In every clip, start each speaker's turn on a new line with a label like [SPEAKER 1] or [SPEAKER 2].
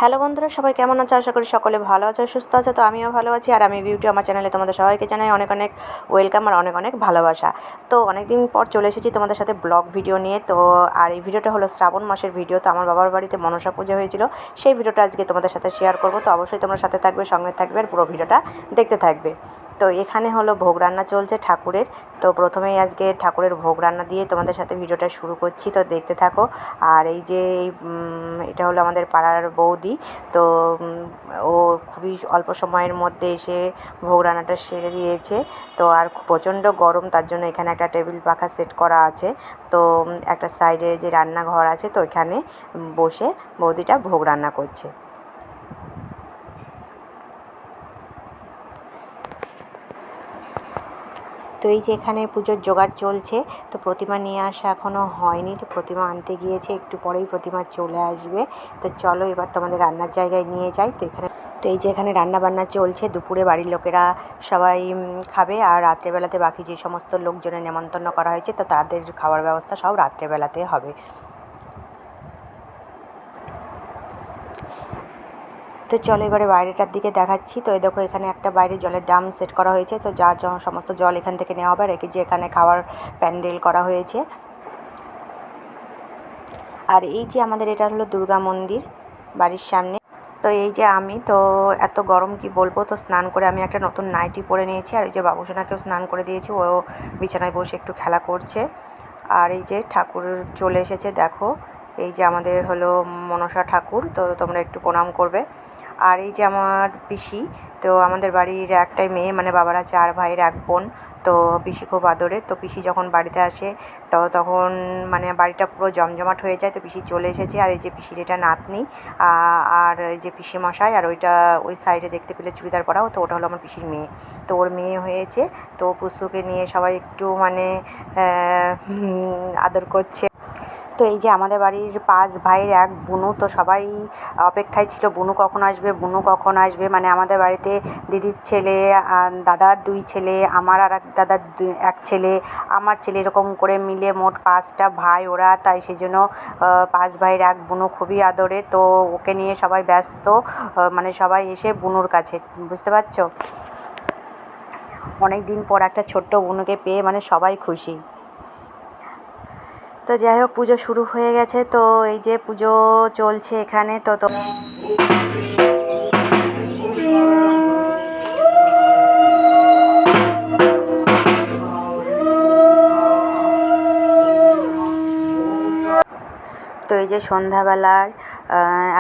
[SPEAKER 1] Hello বন্ধুরা, সবাই কেমন আছো? আশা করি সকলে ভালো আছো, সুস্থ আছো। তো আমিও ভালো আছি। আর আমি বিউটি আমার চ্যানেলে তোমাদের সবাইকে জানাই অনেক অনেক ওয়েলকাম আর অনেক অনেক ভালোবাসা। তো অনেক দিন পর চলে এসেছি তোমাদের সাথে ব্লগ ভিডিও নিয়ে। তো আর এই ভিডিওটা হলো শ্রাবণ মাসের ভিডিও। তো আমার বাবার বাড়িতে মনসা পুজো হয়েছিল, সেই ভিডিওটা আজকে তোমাদের সাথে শেয়ার করবো। তো অবশ্যই তোমরা সাথে থাকবে, সঙ্গে থাকবে আর পুরো ভিডিওটা দেখতে থাকবে। তো এখানে হলো ভোগ রান্না চলছে ঠাকুরের। তো প্রথমেই আজকে ঠাকুরের ভোগ রান্না দিয়ে তোমাদের সাথে ভিডিওটা শুরু করছি, তো দেখতে থাকো। আর এই যে এটা হলো আমাদের পাড়ার বৌদি। তো ও খুবই অল্প সময়ের মধ্যে এসে ভোগ রান্নাটা সেরে দিয়েছে। তো আর প্রচণ্ড গরম, তার জন্য এখানে একটা টেবিল পাখা সেট করা আছে। তো একটা সাইডে যে রান্নাঘর আছে, তো এখানে বসে বৌদিটা ভোগ রান্না করছে। তো এই যে এখানে পুজোর জোগাড় চলছে। তো প্রতিমা নিয়ে আসা এখনও হয়নি, তো প্রতিমা আনতে গিয়েছে, একটু পরেই প্রতিমা চলে আসবে। তো চলো এবার তোমাদের রান্নার জায়গায় নিয়ে যাই। তো এই যে এখানে রান্না বান্না চলছে। দুপুরে বাড়ির লোকেরা সবাই খাবে, আর রাত্রেবেলাতে বাকি যে সমস্ত লোকজনের নেমন্তন্ন করা হয়েছে, তো তাদের খাওয়ার ব্যবস্থা সব রাত্রেবেলাতে হবে। তো চলো এবারে বাইরেটার দিকে দেখাচ্ছি। তো এই দেখো, এখানে একটা বাইরে জলের ড্রাম সেট করা হয়েছে। তো সমস্ত জল এখান থেকে নেওয়া হবে। আর যে এখানে খাওয়ার প্যান্ডেল করা হয়েছে। আর এই যে আমাদের এটা হলো দুর্গা মন্দির বাড়ির সামনে। তো এই যে আমি তো এত গরম কি বলবো, তো স্নান করে আমি একটা নতুন নাইটি পরে নিয়েছি। আর এই যে বাবুসোনাকেও স্নান করে দিয়েছি, ও বিছানায় বসে একটু খেলা করছে। আর এই যে ঠাকুর চলে এসেছে, দেখো এই যে আমাদের হলো মনসা ঠাকুর। তো তোমরা একটু প্রণাম করবে। আর এই যে আমার পিসি, তো আমাদের বাড়ির একটাই মেয়ে, মানে বাবারা 4 ভাইয়ের 1 বোন। তো পিসি খুব আদরের। তো পিসি যখন বাড়িতে আসে তো তখন মানে বাড়িটা পুরো জমজমাট হয়ে যায়। তো পিসি চলে এসেছে। আর এই যে পিসির এটা নাতনি, আর এই যে পিসি মশাই, আর ওইটা ওই সাইডে দেখতে পেলে চুড়িদার পরাও, তো ওটা হলো আমার পিসির মেয়ে। তো ওর মেয়ে হয়েছে। তো পুষ্পুকে নিয়ে সবাই একটু মানে আদর করছে। তো এই যে আমাদের বাড়ির 5 ভাইয়ের 1 বোনু, তো সবাই অপেক্ষায় ছিল বুনু কখন আসবে, বুনু কখন আসবে। মানে আমাদের বাড়িতে দিদির ছেলে, দাদার 2 ছেলে, আমার আর এক দাদার 1 ছেলে, আমার ছেলে, এরকম করে মিলে মোট 5টা ভাই ওরা। তাই সেই জন্য 5 ভাইয়ের 1 বোনু খুবই আদরে। তো ওকে নিয়ে সবাই ব্যস্ত, মানে সবাই এসে বুনুর কাছে, বুঝতে পারছো। অনেক দিন পর একটা ছোট্ট বুনুকে পেয়ে মানে সবাই খুশি। তো যাই হোক, পুজো শুরু হয়ে গেছে। তো এই যে পুজো চলছে এখানে। তো তো এই যে সন্ধ্যাবেলার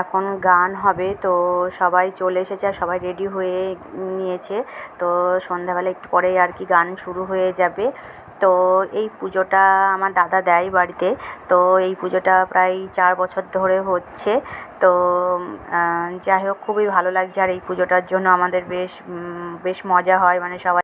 [SPEAKER 1] এখন গান হবে। তো সবাই চলে এসেছে আর সবাই রেডি হয়ে নিয়েছে। তো সন্ধ্যাবেলা একটু পরেই আর কি গান শুরু হয়ে যাবে। তো এই পুজোটা আমার দাদা দেয় বাড়িতে। তো এই পুজোটা প্রায় 4 বছর ধরে হচ্ছে। তো যাই হোক, খুবই ভালো লাগছে। আর এই পুজোটার জন্য আমাদের বেশ মজা হয়, মানে সবাই।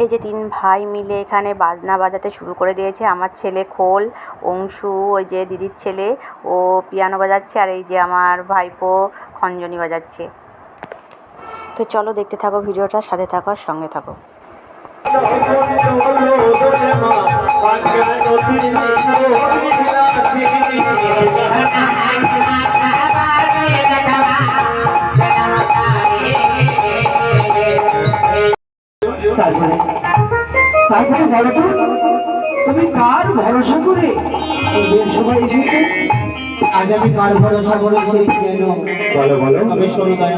[SPEAKER 1] এই যে 3 ভাই মিলে এখানে বাজনা বাজাতে শুরু করে দিয়েছে। আমার ছেলে খোল, অংশু, ওই যে দিদির ছেলে, ও পিয়ানো বাজাচ্ছে। আর এই যে আমার ভাইপো খঞ্জনি বাজাচ্ছে। তো চলো দেখতে থাকো ভিডিওটা, সাথে থাকো আর সঙ্গে থাকো।
[SPEAKER 2] তারপরে বলো তো, তুমি কার ভরসা করে সবাই এসেছো? আজ আমি কার ভরসা করে বলেছি কেন? বলো বলো। আমি সরুদয়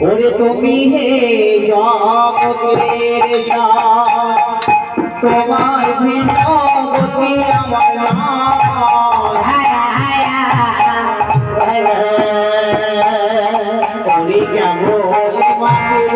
[SPEAKER 2] ওরে তুমি হে জগতের যা, তোমার বিনতি আমার ওরে কেমন মাটির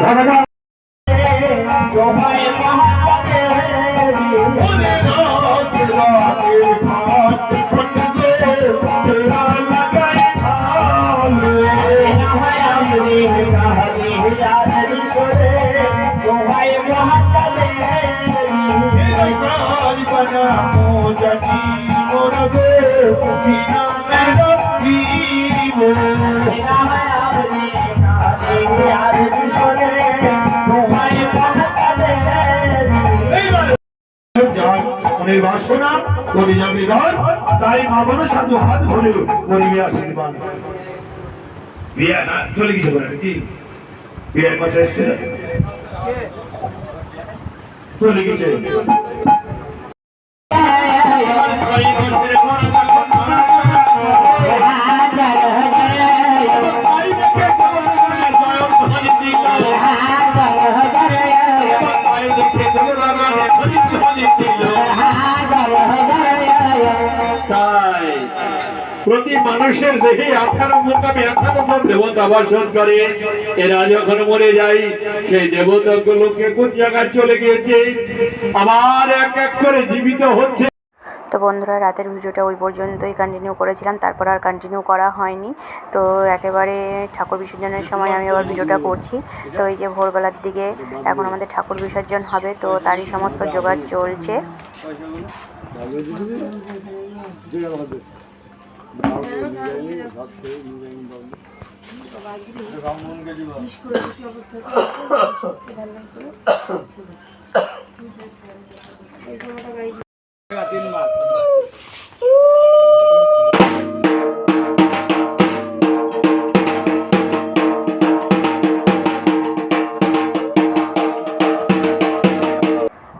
[SPEAKER 2] ধন্যবাদ। তোমায় বাসনা করে যাবে তাই মা বলো সাধু হাত ধরে করিবে আশীর্বাদ। বিয়ে চলে গেছে বলে কি বিয়ের পাশে এসছে চলে গেছে। প্রতি মানুষের দেহে 18 মোকামে 18 দেবতা বাসন করে। এরা যখন মরে যায় সেই দেবতাগুলোকে কোন জায়গায় চলে গিয়েছে আবার এক এক করে জীবিত হচ্ছে।
[SPEAKER 1] তো বন্ধুরা, রাতের ভিডিওটা ওই পর্যন্তই কন্টিনিউ করেছিলাম, তারপর আর কন্টিনিউ করা হয়নি। তো একেবারে ঠাকুর বিসর্জনের সময় আমি আবার ভিডিওটা করছি। তো এই যে ভোরবেলার দিকে এখন আমাদের ঠাকুর বিসর্জন হবে, তো তারই সমস্ত জোগাড় চলছে।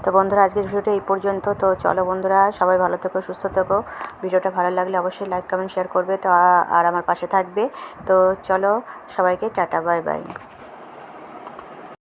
[SPEAKER 1] তো বন্ধুরা, আজকের ভিডিওটা এই পর্যন্ত। তো চলো বন্ধুরা, সবাই ভালো থেকো, সুস্থ থেকো। ভিডিওটা ভালো লাগলে অবশ্যই লাইক কমেন্ট শেয়ার করবে, তো আর আমার পাশে থাকবে। তো চলো সবাইকে টাটা, বাই বাই।